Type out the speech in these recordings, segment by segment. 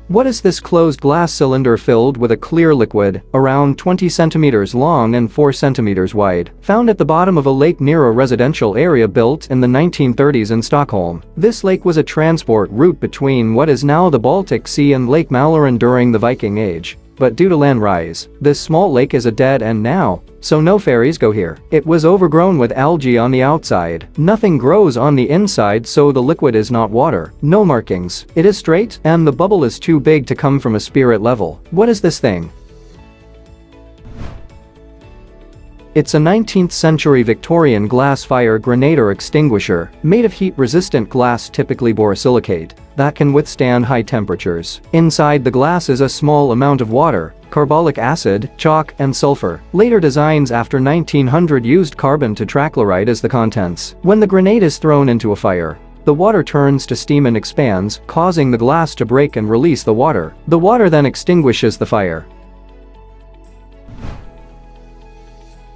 What is this closed glass cylinder filled with a clear liquid, around 20 centimeters long and 4 centimeters wide, found at the bottom of a lake near a residential area built in the 1930s in Stockholm? This lake was a transport route between what is now the Baltic Sea and Lake Mälaren during the Viking Age. But due to land rise, this small lake is a dead end now, so no ferries go here. It was overgrown with algae on the outside. Nothing grows on the inside, so the liquid is not water. No markings. It is straight, and the bubble is too big to come from a spirit level. What is this thing? It's a 19th century Victorian glass fire grenade or extinguisher, made of heat-resistant glass, typically borosilicate, that can withstand high temperatures. Inside the glass is a small amount of water, carbolic acid, chalk, and sulfur. Later designs after 1900 used carbon tetrachloride as the contents. When the grenade is thrown into a fire, the water turns to steam and expands, causing the glass to break and release the water. The water then extinguishes the fire.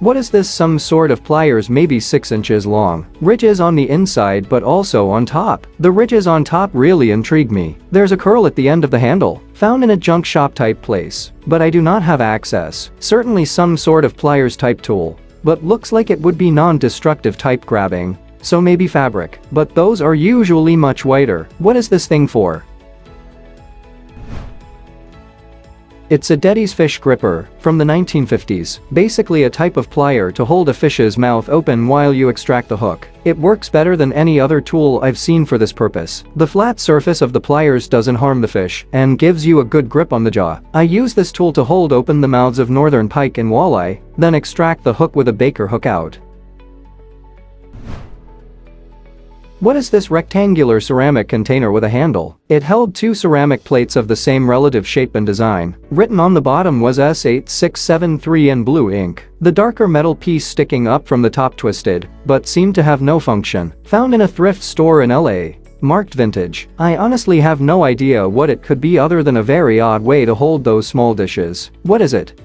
What is this? Some sort of pliers, maybe 6 inches long. Ridges on the inside but also on top. The ridges on top really intrigue me. There's a curl at the end of the handle, found in a junk shop type place, but I do not have access. Certainly some sort of pliers type tool, but looks like it would be non-destructive type grabbing, so maybe fabric, but those are usually much whiter. What is this thing for? It's a Deddy's fish gripper, from the 1950s, basically a type of plier to hold a fish's mouth open while you extract the hook. It works better than any other tool I've seen for this purpose. The flat surface of the pliers doesn't harm the fish, and gives you a good grip on the jaw. I use this tool to hold open the mouths of northern pike and walleye, then extract the hook with a baker hook out. What is this rectangular ceramic container with a handle? It held 2 ceramic plates of the same relative shape and design. Written on the bottom was S8673 in blue ink. The darker metal piece sticking up from the top twisted, but seemed to have no function. Found in a thrift store in LA. Marked vintage. I honestly have no idea what it could be other than a very odd way to hold those small dishes. What is it?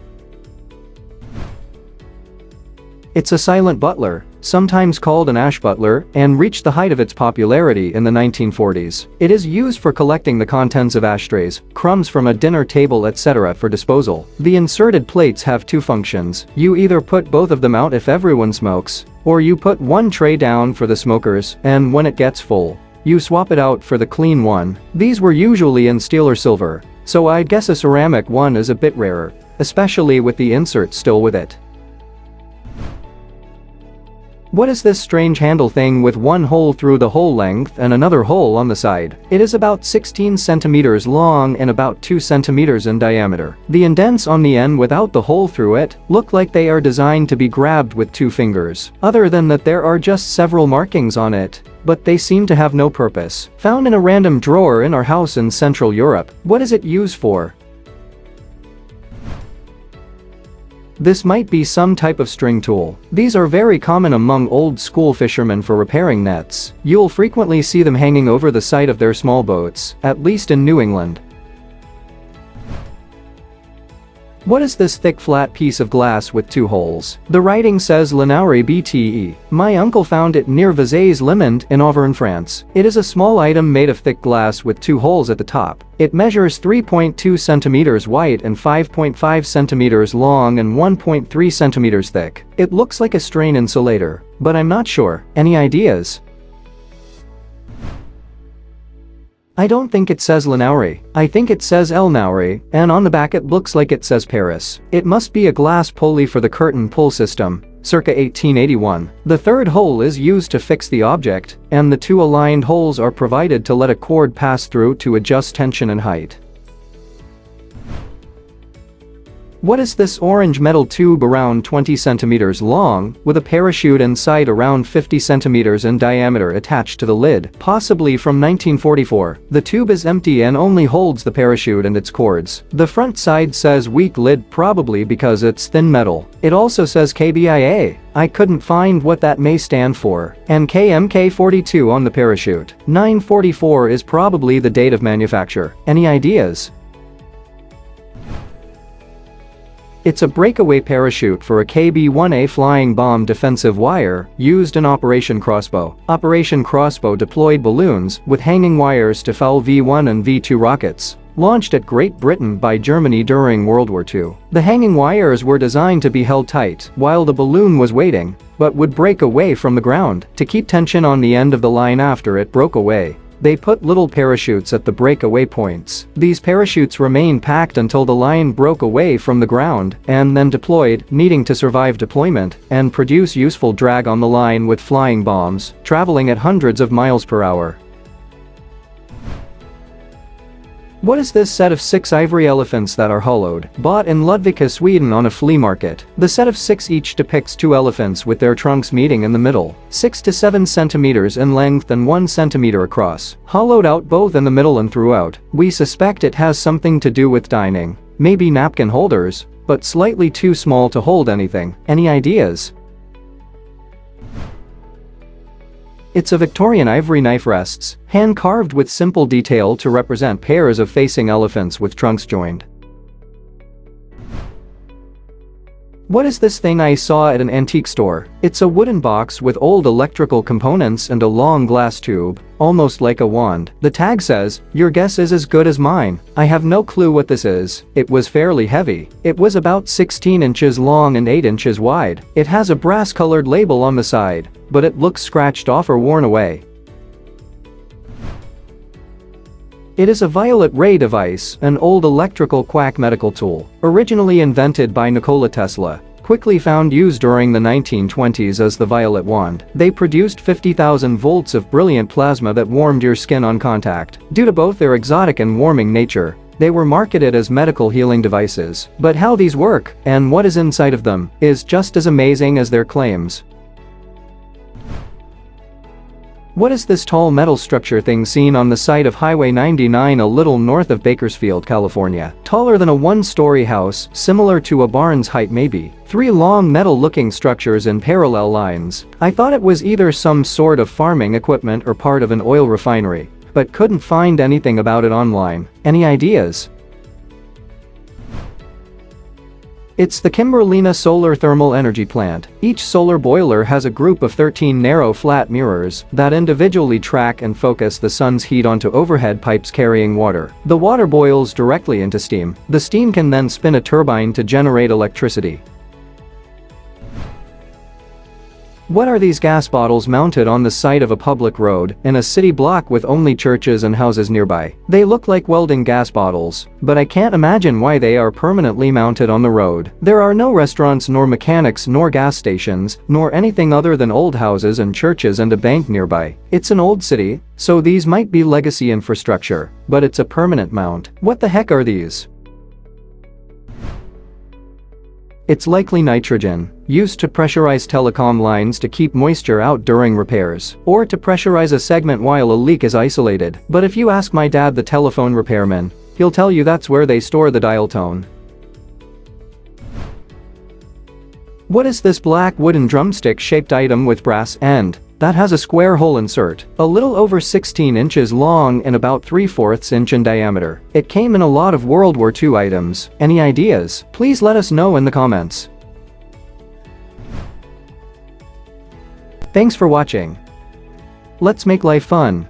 It's a silent butler, sometimes called an ash butler, and reached the height of its popularity in the 1940s. It is used for collecting the contents of ashtrays, crumbs from a dinner table, etc. for disposal. The inserted plates have 2 functions. You either put both of them out if everyone smokes, or you put one tray down for the smokers, and when it gets full, you swap it out for the clean one. These were usually in steel or silver, so I'd guess a ceramic one is a bit rarer, especially with the insert still with it. What is this strange handle thing with one hole through the whole length and another hole on the side? It is about 16 centimeters long and about 2 centimeters in diameter. The indents on the end without the hole through it look like they are designed to be grabbed with 2 fingers. Other than that, there are just several markings on it, but they seem to have no purpose. Found in a random drawer in our house in Central Europe. What is it used for? This might be some type of string tool. These are very common among old school fishermen for repairing nets. You'll frequently see them hanging over the side of their small boats, at least in New England. What is this thick flat piece of glass with 2 holes? The writing says Linaurie BTE. My uncle found it near Vazées-Limond in Auvergne, France. It is a small item made of thick glass with 2 holes at the top. It measures 3.2 centimeters wide and 5.5 centimeters long and 1.3 centimeters thick. It looks like a strain insulator, but I'm not sure. Any ideas? I don't think it says Linaurie. I think it says Elnaurie, and on the back it looks like it says Paris. It must be a glass pulley for the curtain pull system, circa 1881. The 3rd hole is used to fix the object, and the 2 aligned holes are provided to let a cord pass through to adjust tension and height. What is this orange metal tube around 20 centimeters long, with a parachute inside around 50 centimeters in diameter attached to the lid, possibly from 1944? The tube is empty and only holds the parachute and its cords. The front side says weak lid, probably because it's thin metal. It also says KBIA. I couldn't find what that may stand for. And KMK42 on the parachute. 944 is probably the date of manufacture. Any ideas? It's a breakaway parachute for a KB-1A flying bomb defensive wire used in Operation Crossbow. Operation Crossbow deployed balloons with hanging wires to foul V-1 and V-2 rockets launched at Great Britain by Germany during World War II. The hanging wires were designed to be held tight while the balloon was waiting, but would break away from the ground to keep tension on the end of the line after it broke away. They put little parachutes at the breakaway points. These parachutes remained packed until the line broke away from the ground and then deployed, needing to survive deployment and produce useful drag on the line with flying bombs, traveling at hundreds of miles per hour. What is this set of 6 ivory elephants that are hollowed, bought in Ludvika, Sweden on a flea market? The set of 6 each depicts 2 elephants with their trunks meeting in the middle, 6 to 7 centimeters in length and 1 centimeter across, hollowed out both in the middle and throughout. We suspect it has something to do with dining, maybe napkin holders, but slightly too small to hold anything. Any ideas? It's a Victorian ivory knife rests, hand-carved with simple detail to represent pairs of facing elephants with trunks joined. What is this thing I saw at an antique store? It's a wooden box with old electrical components and a long glass tube, almost like a wand. The tag says, "Your guess is as good as mine." I have no clue what this is. It was fairly heavy. It was about 16 inches long and 8 inches wide. It has a brass-colored label on the side, but it looks scratched off or worn away. It is a violet ray device, an old electrical quack medical tool, originally invented by Nikola Tesla, quickly found use during the 1920s as the violet wand. They produced 50,000 volts of brilliant plasma that warmed your skin on contact. Due to both their exotic and warming nature, they were marketed as medical healing devices. But how these work, and what is inside of them, is just as amazing as their claims. What is this tall metal structure thing seen on the side of Highway 99 a little north of Bakersfield, California? Taller than a one-story house, similar to a barn's height maybe. 3 long metal-looking structures in parallel lines. I thought it was either some sort of farming equipment or part of an oil refinery, but couldn't find anything about it online. Any ideas? It's the Kimberlina Solar Thermal Energy Plant. Each solar boiler has a group of 13 narrow flat mirrors that individually track and focus the sun's heat onto overhead pipes carrying water. The water boils directly into steam. The steam can then spin a turbine to generate electricity. What are these gas bottles mounted on the side of a public road in a city block with only churches and houses nearby? They look like welding gas bottles, but I can't imagine why they are permanently mounted on the road. There are no restaurants nor mechanics nor gas stations, nor anything other than old houses and churches and a bank nearby. It's an old city, so these might be legacy infrastructure, but it's a permanent mount. What the heck are these? It's likely nitrogen, used to pressurize telecom lines to keep moisture out during repairs, or to pressurize a segment while a leak is isolated. But if you ask my dad, the telephone repairman, he'll tell you that's where they store the dial tone. What is this black wooden drumstick-shaped item with brass end that has a square hole insert, a little over 16 inches long and about 3/4 inch in diameter? It came in a lot of World War II items. Any ideas? Please let us know in the comments. Thanks for watching. Let's make life fun.